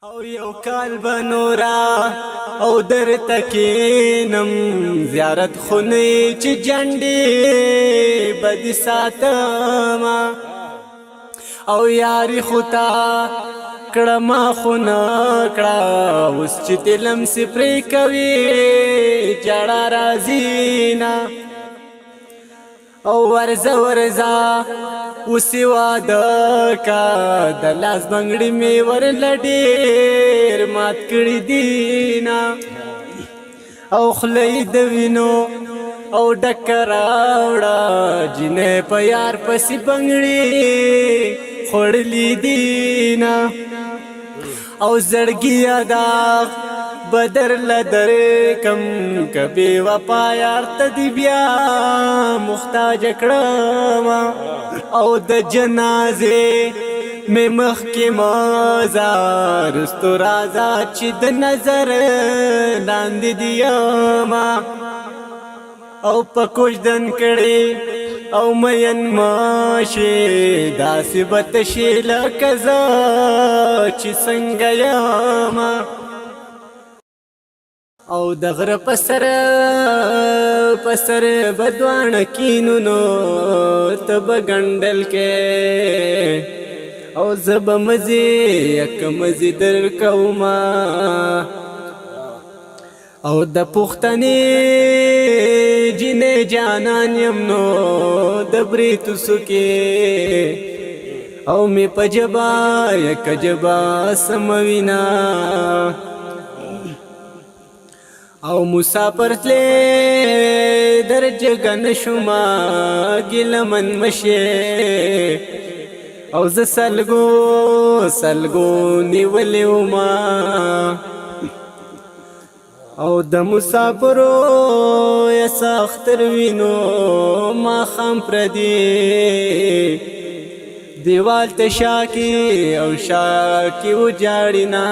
او یو کال بنورا او در تکینم زیارت خونی چی جنڈی بدی ساتما او یاری خطا کڑا ما خونا کڑا اس چی تلم سپری کوي جڑا رازینا او ورزا اوسی واده کا د لاس بنگړی می ور لډیر مات کړی دینا او خلی د وینو او ډکر اوړه جنې په یار پسې بنگړی خړلی دینا او زړګی ادا بدر لدر کم کبي وفا یار تدی بیا محتاج کړم او د جنازه می مخ کې مزار ستو رازا چې د نظر لاندې دیما او پکوش دن کړي او مین ماشه داسې بتشي لکه زه چې څنګه یم او د غره پسر بدوان کینو نو تب گندل کې او زب مزي یک مزي در کوما او د پختنی جنې جانان یم نو د بریتو سکه او می پجبا یک جبا سموینا او مسافر تلې درجګن شوما ګلمن مشه او ز سلګو نیولې ما او د مسافرو یا سختر وینو ما خام پردي دیوال ته شاکی او شاکی و جاړینا